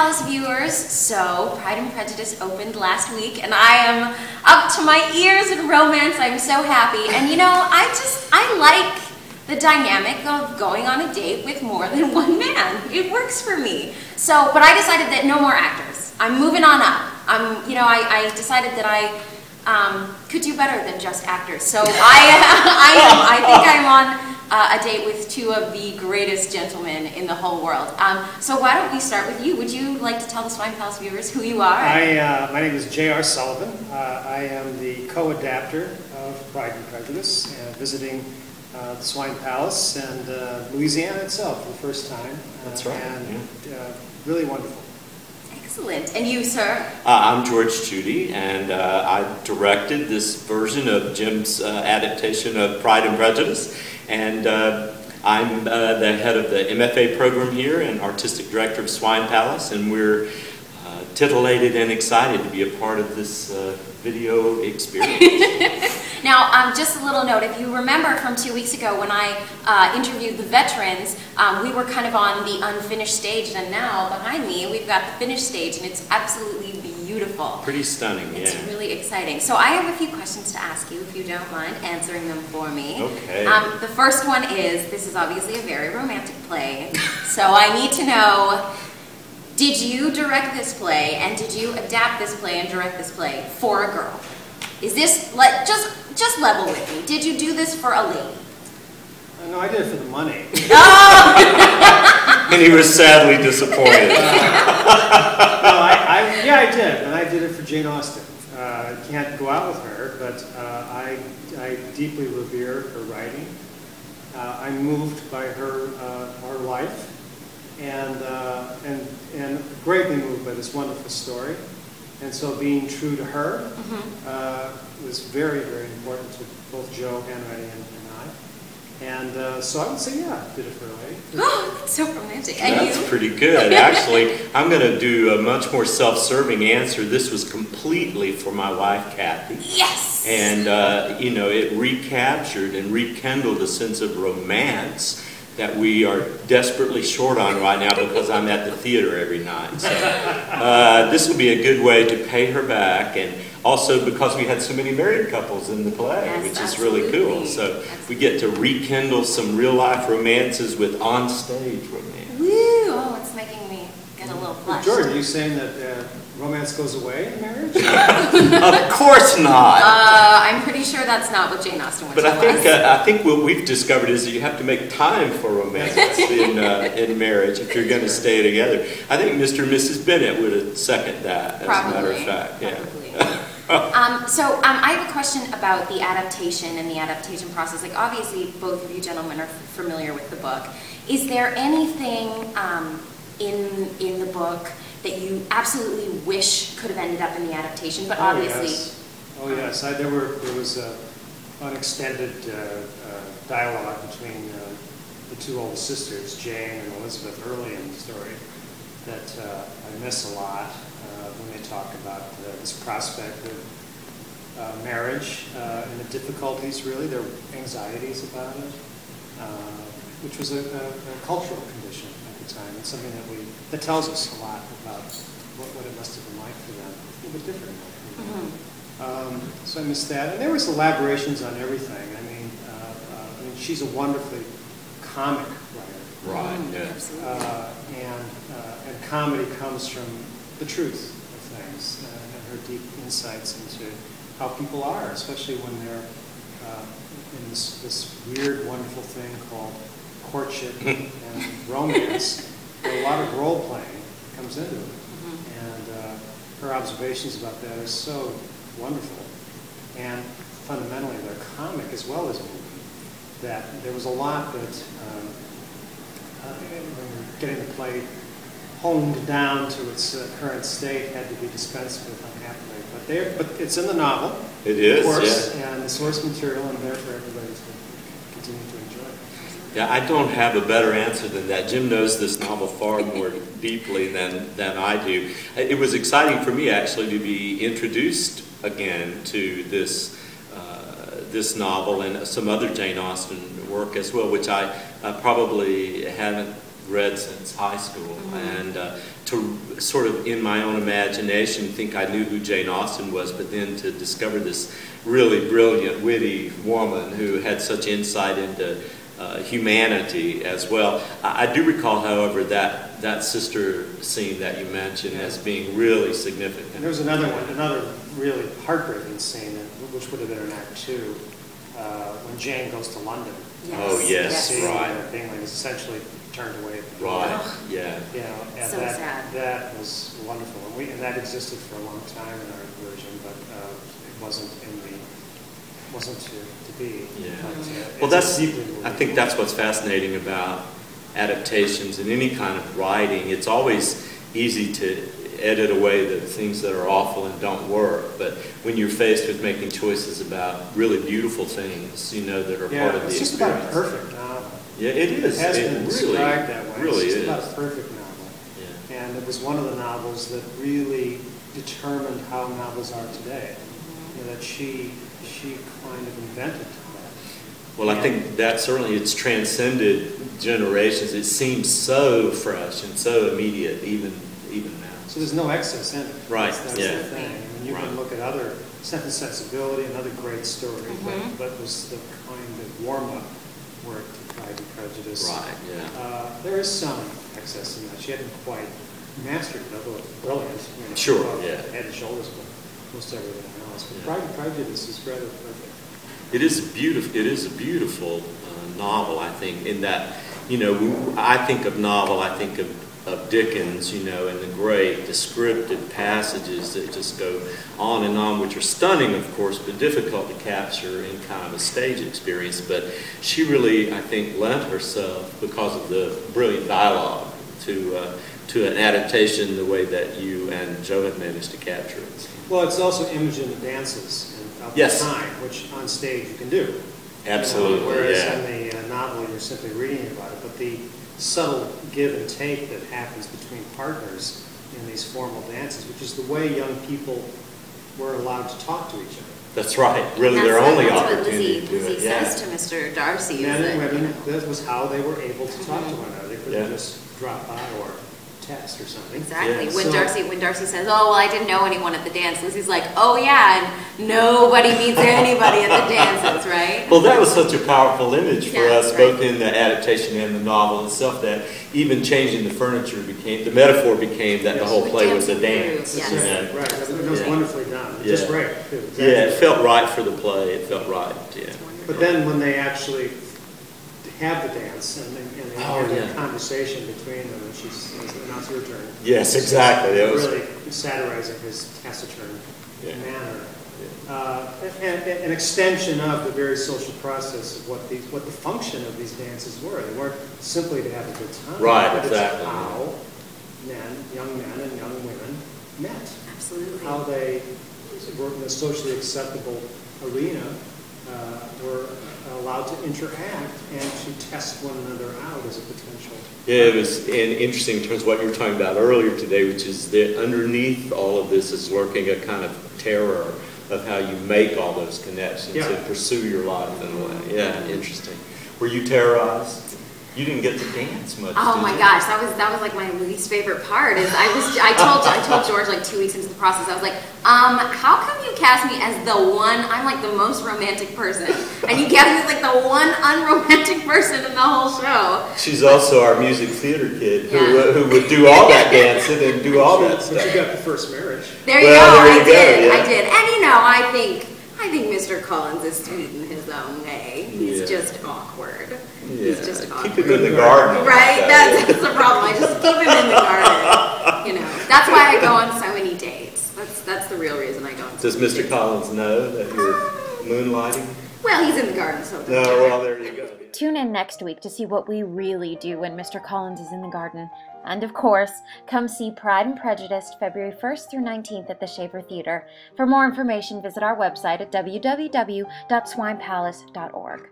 Palace viewers, so Pride and Prejudice opened last week and I am up to my ears in romance. I'm so happy. And you know, I like the dynamic of going on a date with more than one man. It works for me. So, but I decided that no more actors. I'm moving on up. I decided that I could do better than just actors. So I think I'm on a date with two of the greatest gentlemen in the whole world. So why don't we start with you? Would you like to tell the Swine Palace viewers who you are? My name is J.R. Sullivan. I am the co-adapter of Pride and Prejudice, visiting the Swine Palace and Louisiana itself for the first time. That's right. And really wonderful. Excellent. And you, sir? I'm George Judy, and I directed this version of Jim's adaptation of Pride and Prejudice. And I'm the head of the MFA program here and artistic director of Swine Palace, and we're titillated and excited to be a part of this video experience. Now, just a little note, if you remember from 2 weeks ago when I interviewed the veterans, we were kind of on the unfinished stage, and now behind me we've got the finished stage, and it's absolutely beautiful. Pretty stunning, It's yeah. really exciting. So I have a few questions to ask you, if you don't mind answering them for me. Okay. The first one is, this is obviously a very romantic play, so I need to know, did you direct this play, and did you adapt this play and direct this play for a girl? Is this, just level with me, did you do this for a lady? No, I did it for the money. Oh! And he was sadly disappointed. Yeah, I did, and I did it for Jane Austen. I can't go out with her, but I deeply revere her writing. I'm moved by her life, and greatly moved by this wonderful story. And so being true to her was very, very important to both Joe Hanreddy and I. And so I would say, yeah, I did it for a lady. Oh, that's so romantic. And That's you? pretty good. Actually, I'm going to do a much more self-serving answer. This was completely for my wife, Kathy. Yes! And, you know, it recaptured and rekindled a sense of romance that we are desperately short on right now because I'm at the theater every night. So this will be a good way to pay her back, and also because we had so many married couples in the play, yes, which is really cool. So we get to rekindle some real-life romances with on-stage romance. Woo! Oh, it's making me get a little flushed. George, are you saying that romance goes away in marriage? Of course not. I'm pretty sure that's not what Jane Austen would But tell us. I think what we've discovered is that you have to make time for romance in marriage if you're going to stay together. I think Mr. and Mrs. Bennet would second that, as a matter of fact. Probably. I have a question about the adaptation and the adaptation process. Like, obviously, both of you gentlemen are familiar with the book. Is there anything in the book that you absolutely wish could have ended up in the adaptation, but obviously... Oh yes, there was an extended dialogue between the two older sisters, Jane and Elizabeth, early in the story, that I miss a lot when they talk about this prospect of marriage and the difficulties, really, their anxieties about it, which was a cultural condition at the time. It's something that tells us a lot about what it must have been like for them. A little bit different. So I missed that. And there was elaborations on everything. I mean, she's a wonderfully comic writer. Right, yeah. Absolutely. And comedy comes from the truth of things and her deep insights into how people are, especially when they're in this weird, wonderful thing called courtship and romance. A lot of role-playing comes into it. And her observations about that are so wonderful. And fundamentally, they're comic as well as movie. That there was a lot that, when we're getting the play honed down to its current state, had to be dispensed with unhappily. But it's in the novel. It is, of course, yeah. and the source material, and there for everybody to continue to enjoy. Yeah, I don't have a better answer than that. Jim knows this novel far more deeply than I do. It was exciting for me, actually, to be introduced again to this novel and some other Jane Austen work as well, which I probably haven't read since high school, and to sort of, in my own imagination, think I knew who Jane Austen was, but then to discover this really brilliant, witty woman who had such insight into humanity as well. I do recall, however, that sister scene that you mentioned as being really significant. And there's another one, another really heartbreaking scene, which would have been in Act 2, when Jane goes to London. Yes. Oh yes, right. Bingley is essentially turned away. Right. Yeah. You know, and So sad. that was wonderful, and that existed for a long time in our version, but it wasn't to be. Yeah. But, Well, I think that's what's fascinating about adaptations in any kind of writing. It's always easy to edit away the things that are awful and don't work, but when you're faced with making choices about really beautiful things, you know, that are part of the experience. It's just about a perfect novel. Yeah, it is. It has been described that way. Really it's is. About a perfect novel. Yeah. And it was one of the novels that really determined how novels are today. You know, that she kind of invented that. Well, I think that certainly it's transcended generations. It seems so fresh and so immediate, even now. So there's no excess in it. Right. That's Yeah. the thing. I mean, you can look at other Sense and Sensibility, another great story, but was the kind of warm-up work to Pride and Prejudice. Right. Yeah. There is some excess in that. She hadn't quite mastered it, although it's brilliant. You know, Sure. above Yeah. Head and shoulders, but most everything else. But Yeah. Pride and Prejudice is rather perfect. It is a beautiful novel, I think, in that, you know, I think of novel, I think of Dickens, you know, and the great descriptive passages that just go on and on, which are stunning, of course, but difficult to capture in kind of a stage experience. But she really, I think, lent herself, because of the brilliant dialogue, to an adaptation the way that you and Joe have managed to capture it. Well, it's also imaging the dances of the time, which on stage you can do. Absolutely, you know, whereas yeah. in the novel you're simply reading about it, but the subtle give and take that happens between partners in these formal dances, which is the way young people were allowed to talk to each other. That's right. Really, their only that's opportunity what to do Lizzie it. says to Mr. Darcy. Men and women, that was how they were able to talk to one another. They couldn't just drop by or text or something. Exactly. Yeah. When Darcy says, "Oh well, I didn't know anyone at the dance," Lizzie's like, "Oh yeah, and nobody meets anybody at the dances, right?" Well, that was such a powerful image for us, right. both in the adaptation and the novel itself, that even changing the furniture the metaphor became that the whole play was a dance. Yes. You know? Right. It was wonderfully done. Yeah. Just right, too. Exactly. Yeah, it felt right for the play. It felt right. Yeah. But then when they actually have the dance and they have the conversation between them, and she says, "Now it's your turn." Yes, exactly. It was really satirizing his taciturn manner. An extension of the very social process of what the function of these dances were. They weren't simply to have a good time. Right, but exactly. It's how young men and young women met. Absolutely. How they were in a socially acceptable arena, were allowed to interact and to test one another out as a potential. Yeah, it was interesting in terms of what you were talking about earlier today, which is that underneath all of this is lurking a kind of terror of how you make all those connections and pursue your life in a way. Yeah, interesting. Were you terrorized? You didn't get to dance much. Oh did my you? gosh, that was like my least favorite part. I told George like 2 weeks into the process, I was like, how come you cast me as the one? I'm like the most romantic person, and you cast me as like the one unromantic person in the whole show. She's also our music theater kid who would do all that dancing and do all that stuff. But you got the first marriage. There you go. I did. Yeah. I did. And you know, I think Mr. Collins is sweet in his own way. He's just awkward. He's just awkward. Keep him in the garden. Right? That's the problem. I just keep him in the garden. You know, that's why I go on so many dates. That's the real reason I go on so Does many Mr. dates. Collins know that you're moonlighting? Well, he's in the garden, so it doesn't No, matter. well, there you go. Tune in next week to see what we really do when Mr. Collins is in the garden. And of course, come see Pride and Prejudice February 1st through 19th at the Schaefer Theater. For more information, visit our website at www.swinepalace.org.